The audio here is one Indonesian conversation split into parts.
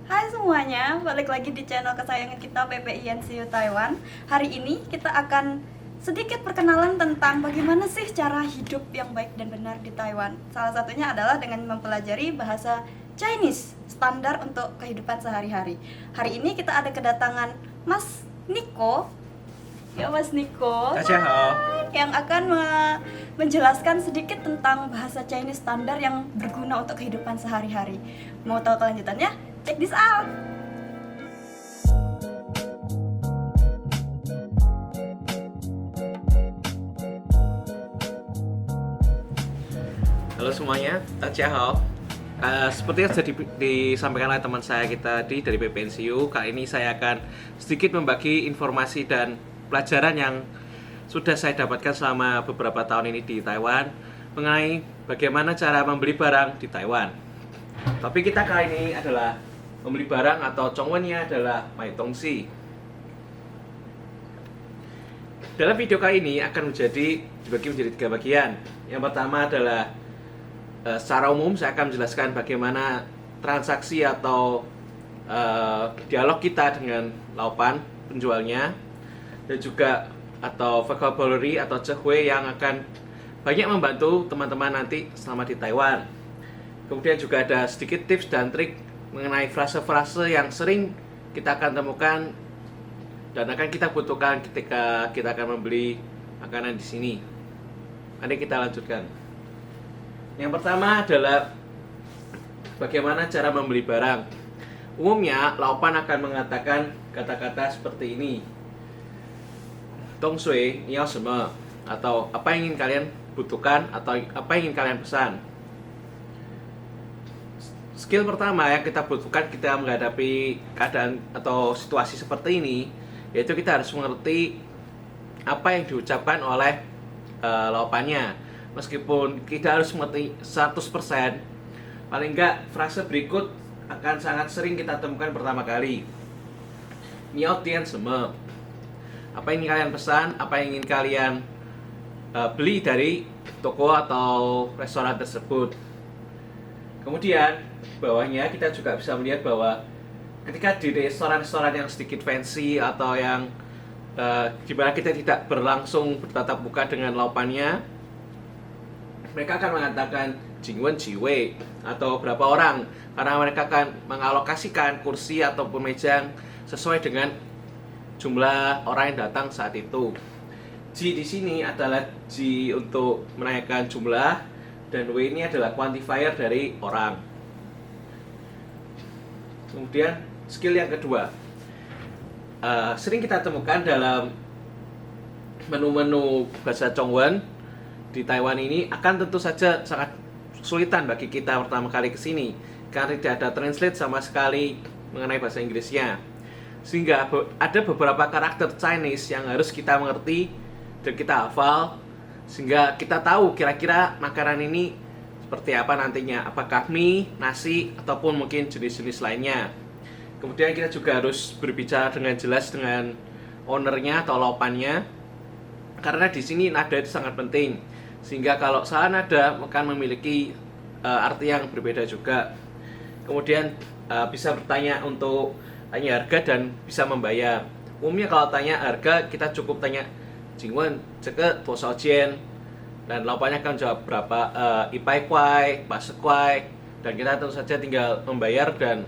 Hai semuanya, balik lagi di channel kesayangan kita PPINCU Taiwan. Hari ini kita akan sedikit perkenalan tentang bagaimana sih cara hidup yang baik dan benar di Taiwan. Salah satunya adalah dengan mempelajari bahasa Chinese, standar untuk kehidupan sehari-hari. Hari ini kita ada kedatangan Mas Niko. Ya Mas Niko, 大家好， yang akan menjelaskan sedikit tentang bahasa Chinese standar yang berguna untuk kehidupan sehari-hari. Mau tahu kelanjutannya? Check this out! halo semuanya, 大家好. Seperti yang sudah disampaikan oleh teman saya kita dari PPNCU, kali ini saya akan sedikit membagi informasi dan pelajaran yang sudah saya dapatkan selama beberapa tahun ini di Taiwan mengenai bagaimana cara membeli barang di Taiwan. Topik kita kali ini adalah membeli barang atau Zhongwennya adalah Mai Tongxi. Dalam video kali ini akan dibagi menjadi 3 bagian. Yang pertama adalah secara umum saya akan menjelaskan bagaimana transaksi atau dialog kita dengan laupan penjualnya, dan juga atau vocabulary atau cehwe yang akan banyak membantu teman-teman nanti selama di Taiwan. Kemudian juga ada sedikit tips dan trik mengenai frase-frase yang sering kita akan temukan dan akan kita butuhkan ketika kita akan membeli makanan di sini. Mari kita lanjutkan. Yang pertama adalah bagaimana cara membeli barang. Umumnya laupan akan mengatakan kata-kata seperti ini. Dong sui, ni yao seme, atau apa yang ingin kalian butuhkan atau apa yang ingin kalian pesan. Skill pertama yang kita butuhkan kita menghadapi keadaan atau situasi seperti ini, yaitu kita harus mengerti apa yang diucapkan oleh laupannya. Meskipun kita harus mengerti 100%, paling enggak frase berikut akan sangat sering kita temukan pertama kali. Niao tian seme, apa yang ingin kalian pesan, apa yang ingin kalian beli dari toko atau restoran tersebut. Kemudian bawahnya kita juga bisa melihat bahwa ketika di restoran-restoran yang sedikit fancy atau yang di mana kita tidak berlangsung bertatap muka dengan laupannya, mereka akan mengatakan jingwen jiwei atau berapa orang, karena mereka akan mengalokasikan kursi ataupun meja sesuai dengan jumlah orang yang datang saat itu. Ji di sini adalah Ji untuk menanyakan jumlah, dan W ini adalah quantifier dari orang. Kemudian skill yang kedua, sering kita temukan dalam menu-menu bahasa Zhongwen di Taiwan ini akan tentu saja sangat kesulitan bagi kita pertama kali ke sini karena tidak ada translate sama sekali mengenai bahasa Inggrisnya. Sehingga ada beberapa karakter Chinese yang harus kita mengerti dan kita hafal, sehingga kita tahu kira-kira makanan ini seperti apa nantinya, apakah mie, nasi, ataupun mungkin jenis-jenis lainnya. Kemudian kita juga harus berbicara dengan jelas dengan ownernya atau laupannya, karena di sini nada itu sangat penting, sehingga kalau salah nada akan memiliki arti yang berbeda juga. Kemudian bisa bertanya untuk tanya harga dan bisa membayar. Umumnya kalau tanya harga kita cukup tanya jingwen, ceke, toshao jian, dan laupannya akan jawab berapa, ipai kuai, base kuai, dan kita tentu saja tinggal membayar. Dan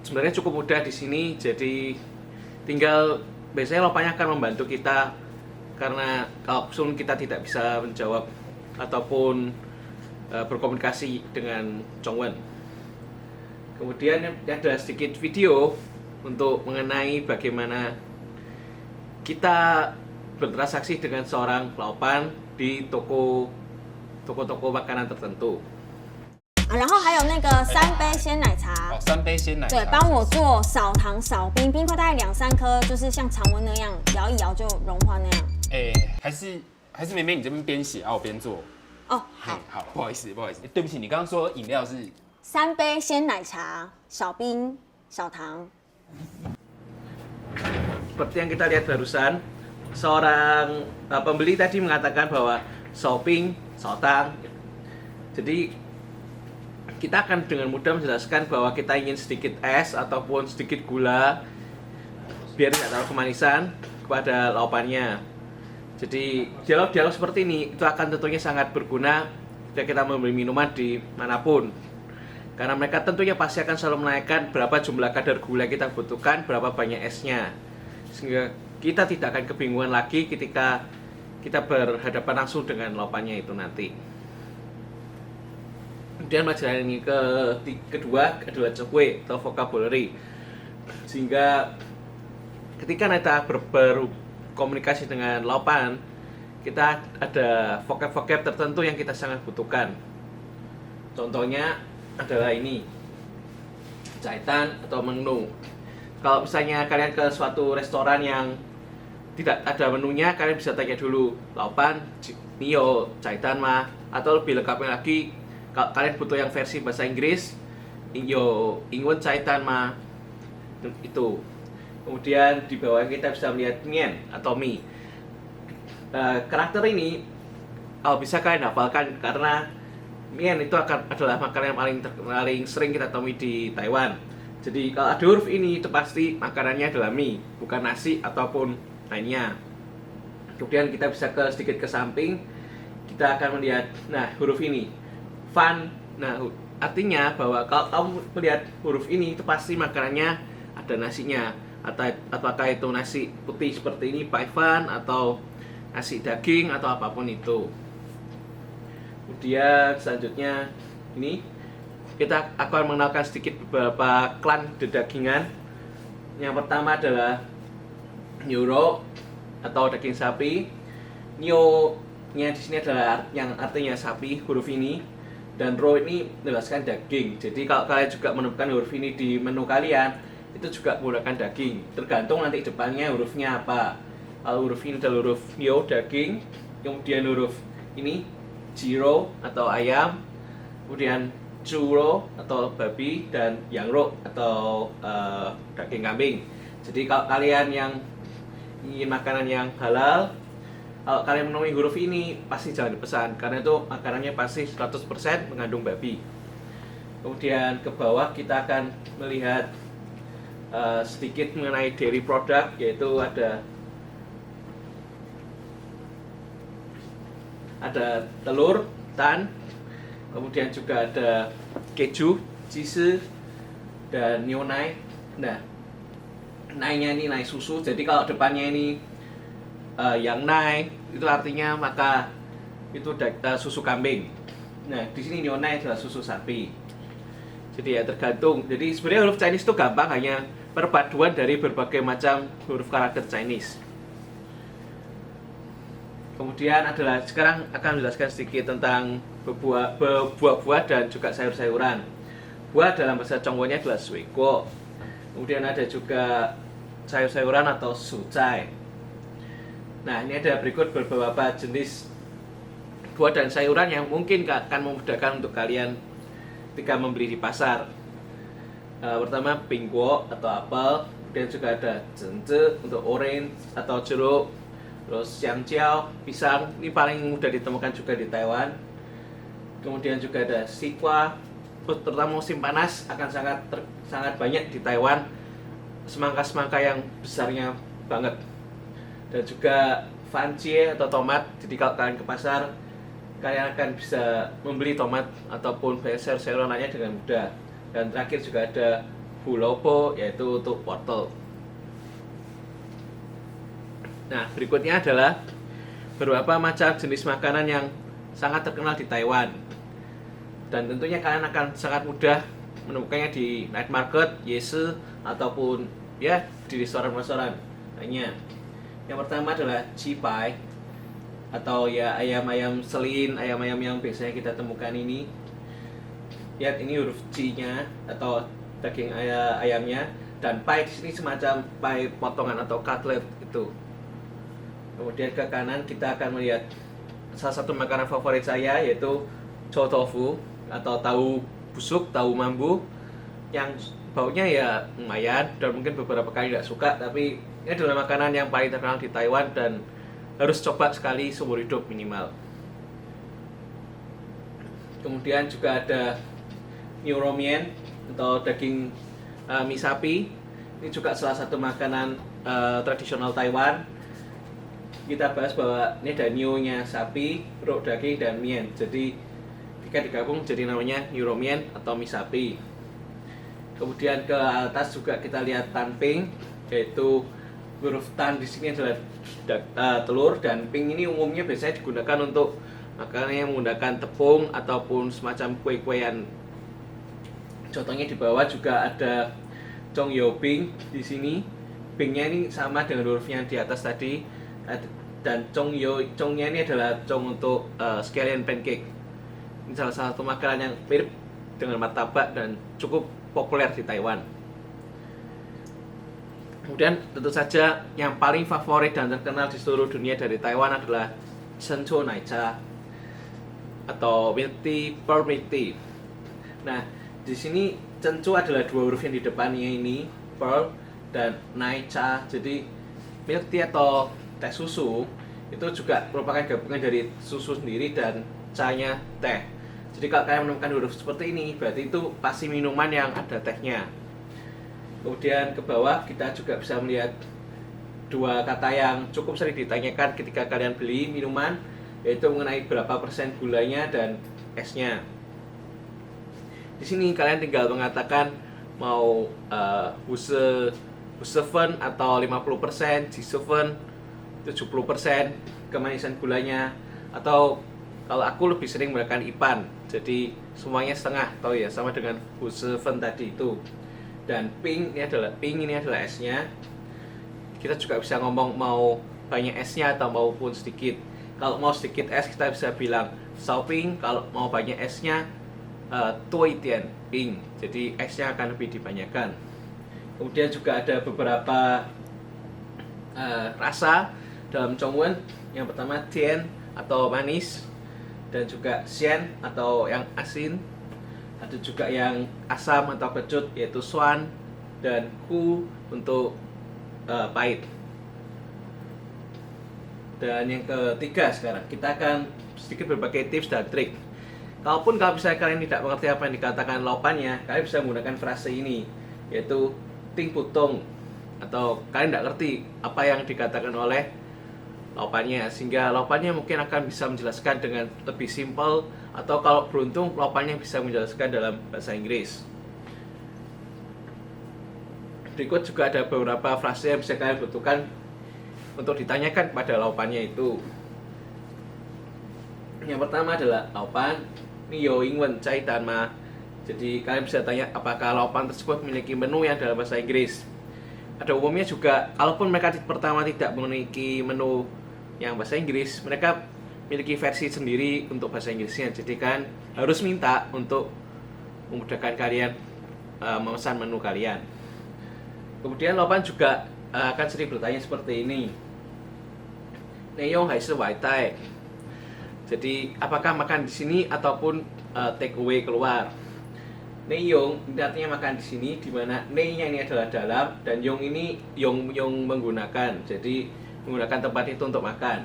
sebenarnya cukup mudah di sini, jadi tinggal biasanya laupannya akan membantu kita, karena kalau kita tidak bisa menjawab ataupun berkomunikasi dengan Zhongwen. Kemudian ada sedikit video untuk mengenai bagaimana kita bertransaksi dengan seorang laupan di toko-toko makanan tertentu. 然后还有那个3杯鲜奶茶， 3杯鲜奶茶， 对，帮我做少糖少冰，冰块大概2-3颗，就是像常温那样，摇一摇就融化那样。还是妹妹你这边边写，我边做。哦，嘿好，好，不好意思，不好意思，对不起，你刚刚说饮料是3杯鲜奶茶，少冰少糖。 Seperti yang kita lihat barusan, seorang pembeli tadi mengatakan bahwa shopping, sotang. Jadi kita akan dengan mudah menjelaskan bahwa kita ingin sedikit es ataupun sedikit gula biar tidak terlalu kemanisan kepada laupannya. Jadi dialog-dialog seperti ini itu akan tentunya sangat berguna ketika kita membeli minuman di manapun, karena mereka tentunya pasti akan selalu menaikkan berapa jumlah kadar gula yang kita butuhkan, berapa banyak esnya, sehingga kita tidak akan kebingungan lagi ketika kita berhadapan langsung dengan laupannya itu nanti. Kemudian pelajaran ini kedua adalah cekwe atau vocabulary, sehingga ketika kita berkomunikasi dengan laupan, kita ada vocab-vocab tertentu yang kita sangat butuhkan. Contohnya adalah ini, jaitan atau menu. Kalau misalnya kalian ke suatu restoran yang tidak ada menunya, kalian bisa tanya dulu, laupan, nio, jaitan mah, atau lebih lengkapnya lagi, kalau kalian butuh yang versi bahasa Inggris, yo ingun jaitan mah, itu. Kemudian di bawah kita bisa melihat mien atau mie. Karakter ini bisa kalian hafalkan karena mien itu adalah makanan yang paling sering kita temui di Taiwan. Jadi kalau ada huruf ini itu pasti makanannya adalah mie, bukan nasi ataupun lainnya. Kemudian kita bisa sedikit ke samping, kita akan melihat huruf ini fan. Artinya bahwa kalau kamu melihat huruf ini itu pasti makanannya ada nasinya, atau apakah itu nasi putih seperti ini pai fan atau nasi daging atau apapun itu. Kemudian selanjutnya ini kita akan mengenalkan sedikit beberapa klan dedagingan. Yang pertama adalah Nyuro atau daging sapi. Nyo-nya di sini adalah yang artinya sapi, huruf ini, dan ro ini menjelaskan daging. Jadi kalau kalian juga menemukan huruf ini di menu kalian, itu juga menggunakan daging. Tergantung nanti depannya hurufnya apa. Kalau huruf ini adalah huruf nyo, daging. Kemudian huruf ini jiro atau ayam. Kemudian churo atau babi, dan yangro atau daging kambing. Jadi kalau kalian yang ingin makanan yang halal, kalau kalian menemui huruf ini pasti jangan dipesan, karena itu makanannya pasti 100% mengandung babi. Kemudian ke bawah kita akan melihat sedikit mengenai dairy product, yaitu ada telur, tan, kemudian juga ada keju, cheese, dan nyonai. Nainya ini nai susu. Jadi kalau depannya ini yang nai itu artinya maka itu susu kambing. Di sini nyonai adalah susu sapi. Jadi ya tergantung. Jadi sebenarnya huruf Chinese itu gampang, hanya perpaduan dari berbagai macam huruf karakter Chinese. Kemudian sekarang akan menjelaskan sedikit tentang buah-buah dan juga sayur-sayuran. Buah dalam bahasa Chongguonya adalah suiko. Kemudian ada juga sayur-sayuran atau sucai. Ini ada berikut beberapa jenis buah dan sayuran yang mungkin akan memudahkan untuk kalian ketika membeli di pasar. Pertama pingguo atau apel, kemudian juga ada zhenzi untuk orange atau jeruk, terus xiangjiao, pisang, ini paling mudah ditemukan juga di Taiwan. Kemudian juga ada sikwa, terutama musim panas akan sangat banyak di Taiwan, semangka-semangka yang besarnya banget. Dan juga fancie atau tomat. Jadi kalau kalian ke pasar, kalian akan bisa membeli tomat ataupun sayur-sayuran lainnya dengan mudah. Dan terakhir juga ada hulopo, yaitu untuk wortel. Berikutnya adalah beberapa macam jenis makanan yang sangat terkenal di Taiwan. Dan tentunya kalian akan sangat mudah menemukannya di night market, yesi, ataupun di restoran-restoran lainnya. Yang pertama adalah cipai atau ayam-ayam selin, ayam-ayam yang biasanya kita temukan ini. Lihat ini huruf C-nya atau daging ayamnya, dan pai di sini semacam pai potongan atau cutlet itu. Kemudian ke kanan kita akan melihat salah satu makanan favorit saya, yaitu chow tofu atau tahu busuk, tahu mambu, yang baunya lumayan dan mungkin beberapa kali tidak suka, tapi ini adalah makanan yang paling terkenal di Taiwan dan harus coba sekali seumur hidup minimal. Kemudian juga ada Niuromien atau daging mie sapi. Ini juga salah satu makanan tradisional Taiwan. Kita bahas bahwa ini ada nionya sapi, rok daging, dan mien. Jadi jika digabung jadi namanya Niuromien atau mie sapi. Kemudian ke atas juga kita lihat tanping, yaitu huruf tan di sini adalah telur, dan ping ini umumnya biasanya digunakan untuk makanan yang menggunakan tepung ataupun semacam kue-kuean. Contohnya di bawah juga ada Chong Yo Ping di sini. Pingnya ini sama dengan hurufnya di atas tadi, dan Chongnya ini adalah Chong untuk scallion pancake. Ini salah satu makanan yang mirip dengan martabak dan cukup populer di Taiwan. Kemudian tentu saja yang paling favorit dan terkenal di seluruh dunia dari Taiwan adalah Sencho Naicha atau milk tea, pearl milk tea. Nah, di sini Sencho adalah dua huruf yang di depannya ini, pearl dan Naicha. Jadi milk tea atau teh susu itu juga merupakan gabungan dari susu sendiri dan cha-nya teh. Jadi kalau kalian menemukan huruf seperti ini, berarti itu pasti minuman yang ada tehnya. Kemudian ke bawah kita juga bisa melihat dua kata yang cukup sering ditanyakan ketika kalian beli minuman, yaitu mengenai berapa persen gulanya dan esnya. Di sini kalian tinggal mengatakan mau Wu7 atau 50%, G7 70% kemanisan gulanya, atau kalau aku lebih sering menggunakan IPAN, jadi semuanya setengah, tahu ya, sama dengan Wu7 tadi itu. Dan ping ini adalah esnya. Kita juga bisa ngomong mau banyak esnya atau maupun sedikit. Kalau mau sedikit es kita bisa bilang Shaoping, kalau mau banyak esnya Tuitian Ping. Jadi esnya akan lebih dibanyakan. Kemudian juga ada beberapa rasa dalam Chongwen. Yang pertama Tian atau manis, dan juga Xian atau yang asin. Ada juga yang asam atau kecut, yaitu Swan, dan Ku untuk pahit. Dan yang ketiga sekarang kita akan sedikit berbagai tips dan trik. Kalaupun kalau misalnya kalian tidak mengerti apa yang dikatakan laupannya, kalian bisa menggunakan frase ini, yaitu Ting Putong, atau kalian tidak ngerti apa yang dikatakan oleh laupannya, sehingga laupannya mungkin akan bisa menjelaskan dengan lebih simpel, atau kalau beruntung laupannya bisa menjelaskan dalam bahasa Inggris. Berikut juga ada beberapa frase yang bisa kalian butuhkan untuk ditanyakan kepada laupannya itu. Yang pertama adalah laupan Niyo Ingwen Cai Tanma. Jadi kalian bisa tanya apakah laupan tersebut memiliki menu yang dalam bahasa Inggris. Pada umumnya juga, kalaupun mereka pertama tidak memiliki menu yang bahasa Inggris, mereka memiliki versi sendiri untuk bahasa Inggrisnya. Jadi kan harus minta untuk memudahkan kalian memesan menu kalian. Kemudian laupan juga akan sering bertanya seperti ini. Neyong hai shi wai tai. Jadi apakah makan di sini ataupun take away keluar. Neyong ini artinya makan di sini, di mana nei-nya ini adalah dalam dan yong ini yong menggunakan. Jadi menggunakan tempat itu untuk makan.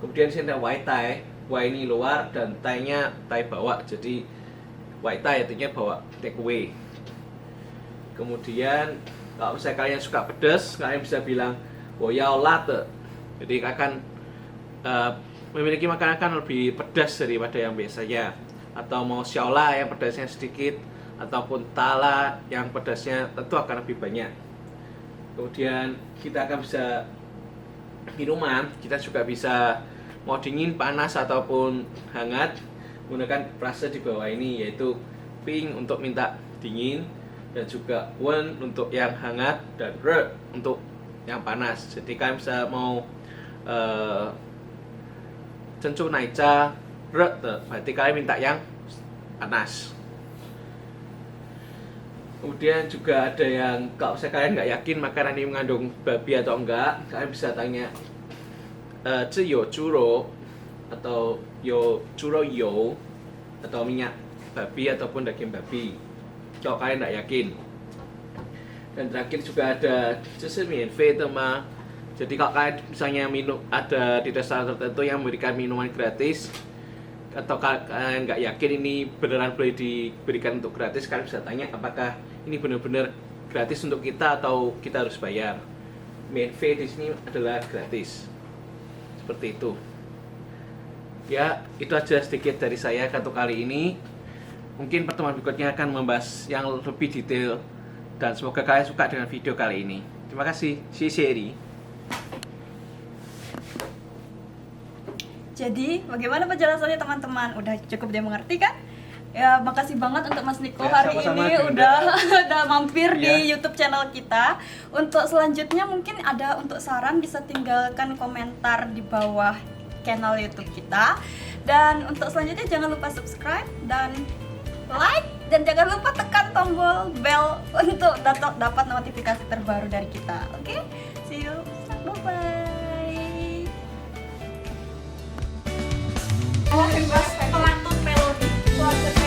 Kemudian sini ada wai tai, wai ini luar dan tai-nya tai bawa. Jadi wai tai artinya bawa take away. Kemudian kalau misalnya kalian suka pedas, kalian bisa bilang woyao latte. Jadi akan memiliki makanan lebih pedas daripada yang biasanya. Atau mau xiaola yang pedasnya sedikit, ataupun tala yang pedasnya tentu akan lebih banyak. Kemudian kita akan bisa minuman, kita juga bisa mau dingin, panas ataupun hangat, menggunakan frase di bawah ini, yaitu ping untuk minta dingin, dan juga wen untuk yang hangat, dan re untuk yang panas. Jadi kalian bisa mau Sencho Naicha re, berarti kalian minta yang panas. Kemudian juga ada yang kalau misalnya kalian nggak yakin makanan ini mengandung babi atau enggak, kalian bisa tanya yo churro atau yo churro yo, atau minyak babi ataupun daging babi, kalau kalian nggak yakin. Dan terakhir juga ada mianfei tema. Jadi kalau kalian misalnya minum ada di restoran tertentu yang memberikan minuman gratis, atau kalian nggak yakin ini beneran boleh diberikan untuk gratis, kalian bisa tanya apakah ini benar-benar gratis untuk kita atau kita harus bayar. Main fee di sini adalah gratis. Seperti itu. Ya, itu aja sedikit dari saya untuk kali ini. Mungkin pertemuan berikutnya akan membahas yang lebih detail dan semoga kalian suka dengan video kali ini. Terima kasih. Shisheri. Jadi, bagaimana penjelasannya teman-teman? Udah cukup dia mengerti kan? Ya, makasih banget untuk Mas Niko Ya, hari sama-sama, ini Dinda. udah mampir Ya. di YouTube channel kita. Untuk selanjutnya mungkin ada untuk saran bisa tinggalkan komentar di bawah channel YouTube kita. Dan untuk selanjutnya jangan lupa subscribe dan like dan jangan lupa tekan tombol bell untuk dapat notifikasi terbaru dari kita. Oke? See you. Bye bye. Oh, bebas pelaton melodi.